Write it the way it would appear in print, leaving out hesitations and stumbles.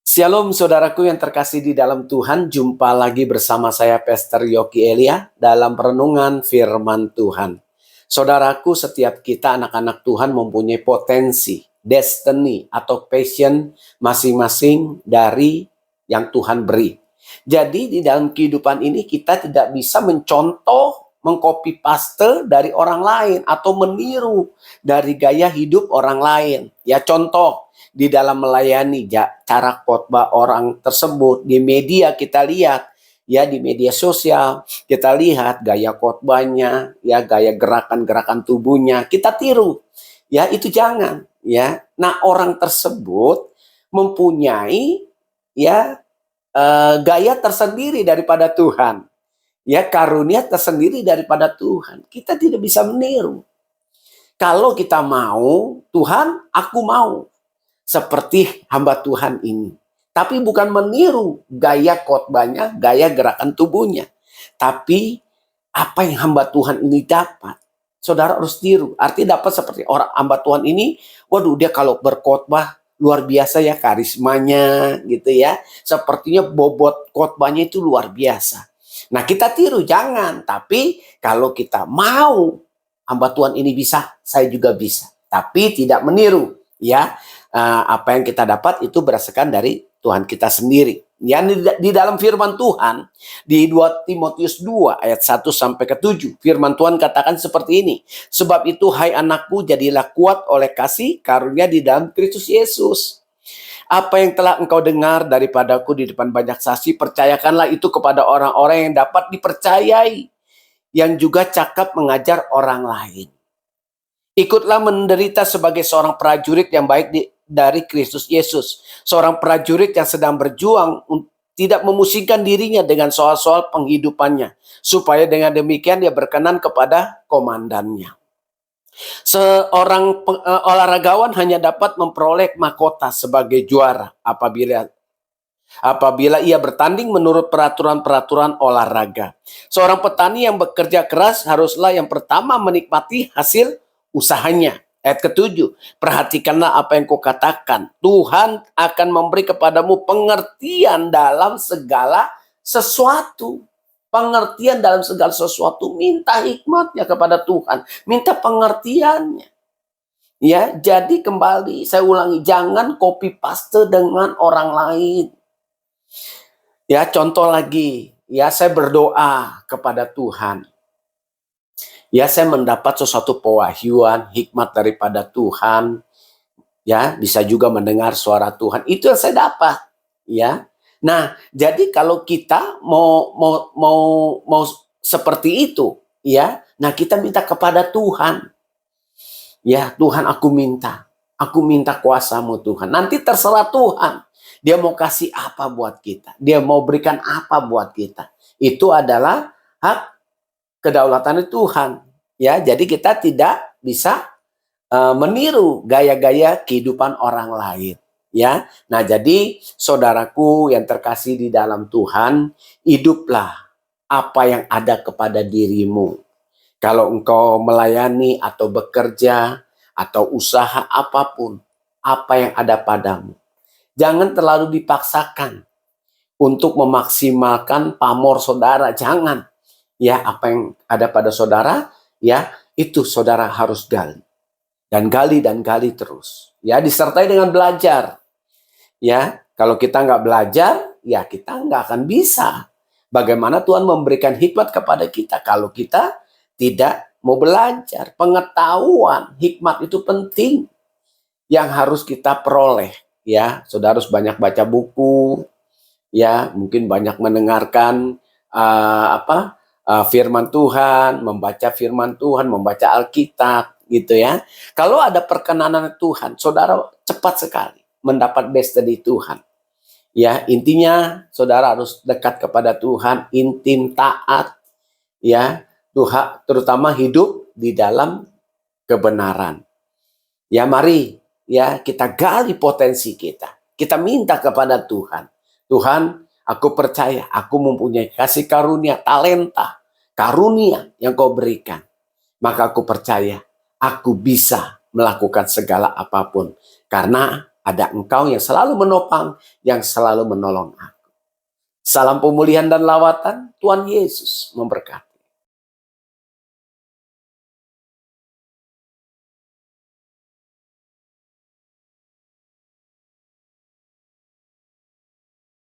Shalom saudaraku yang terkasih di dalam Tuhan, jumpa lagi bersama saya Pastor Yogi Elia dalam perenungan firman Tuhan. Saudaraku, setiap kita anak-anak Tuhan mempunyai potensi, destiny atau passion masing-masing dari yang Tuhan beri. Jadi di dalam kehidupan ini kita tidak bisa mencontoh, mengcopy paste dari orang lain atau meniru dari gaya hidup orang lain. Ya contoh, di dalam melayani cara khotbah orang tersebut di media kita lihat, ya di media sosial kita lihat gaya khotbahnya, ya gaya gerakan-gerakan tubuhnya kita tiru, ya itu jangan, ya. Nah orang tersebut mempunyai ya gaya tersendiri daripada Tuhan, ya karunia tersendiri daripada Tuhan. Kita tidak bisa meniru. Kalau kita mau, Tuhan aku mau seperti hamba Tuhan ini. Tapi bukan meniru gaya khotbahnya, gaya gerakan tubuhnya. Tapi apa yang hamba Tuhan ini dapat, saudara harus tiru. Artinya dapat seperti orang hamba Tuhan ini, waduh dia kalau berkhotbah luar biasa ya karismanya gitu ya. Sepertinya bobot khotbahnya itu luar biasa. Nah kita tiru jangan. Tapi kalau kita mau hamba Tuhan ini bisa, saya juga bisa. Tapi tidak meniru ya. Apa yang kita dapat itu berdasarkan dari Tuhan kita sendiri. Ya, di dalam firman Tuhan di 2 Timotius 2 ayat 1 sampai ke 7, firman Tuhan katakan seperti ini. Sebab itu hai anakku, jadilah kuat oleh kasih karunia di dalam Kristus Yesus. Apa yang telah engkau dengar daripadaku di depan banyak saksi, percayakanlah itu kepada orang-orang yang dapat dipercayai, yang juga cakap mengajar orang lain. Ikutlah menderita sebagai seorang prajurit yang baik dari Kristus Yesus. Seorang prajurit yang sedang berjuang tidak memusingkan dirinya dengan soal-soal penghidupannya. Supaya dengan demikian dia berkenan kepada komandannya. Seorang olahragawan hanya dapat memperoleh mahkota sebagai juara apabila ia bertanding menurut peraturan-peraturan olahraga. Seorang petani yang bekerja keras haruslah yang pertama menikmati hasil usahanya. Ayat ke-7, perhatikanlah apa yang kukatakan. Tuhan akan memberi kepadamu pengertian dalam segala sesuatu. Pengertian dalam segala sesuatu. Minta hikmatnya kepada Tuhan. Minta pengertiannya. Ya, jadi kembali saya ulangi, jangan copy paste dengan orang lain. Ya, contoh lagi, ya saya berdoa kepada Tuhan. Ya, saya mendapat sesuatu pewahyuan, hikmat daripada Tuhan. Ya, bisa juga mendengar suara Tuhan. Itu yang saya dapat. Ya. Nah, jadi kalau kita mau seperti itu, ya. Nah, kita minta kepada Tuhan. Ya, Tuhan aku minta. Aku minta kuasa-Mu Tuhan. Nanti terserah Tuhan. Dia mau kasih apa buat kita. Dia mau berikan apa buat kita. Itu adalah hak kedaulatan Tuhan. Ya, jadi kita tidak bisa meniru gaya-gaya kehidupan orang lain. Ya, nah jadi saudaraku yang terkasih di dalam Tuhan, hiduplah apa yang ada kepada dirimu. Kalau engkau melayani atau bekerja atau usaha apapun, apa yang ada padamu, jangan terlalu dipaksakan untuk memaksimalkan pamor saudara. Jangan. Ya, apa yang ada pada saudara, ya itu saudara harus gali. Dan gali terus. Ya, disertai dengan belajar. Ya, kalau kita nggak belajar, ya kita nggak akan bisa. Bagaimana Tuhan memberikan hikmat kepada kita kalau kita tidak mau belajar. Pengetahuan, hikmat itu penting yang harus kita peroleh. Ya, saudara harus banyak baca buku. Ya, mungkin banyak mendengarkan firman Tuhan, membaca firman Tuhan, membaca Alkitab, gitu ya. Kalau ada perkenanan Tuhan, saudara cepat sekali mendapat destiny Tuhan. Ya, intinya saudara harus dekat kepada Tuhan, intim, taat, ya, Tuhan, terutama hidup di dalam kebenaran. Ya, mari ya kita gali potensi kita. Kita minta kepada Tuhan. Tuhan, aku percaya aku mempunyai kasih karunia, talenta, karunia yang kau berikan. Maka aku percaya aku bisa melakukan segala apapun. Karena Ada Engkau yang selalu menopang, yang selalu menolong aku. Salam pemulihan dan lawatan, Tuhan Yesus memberkati.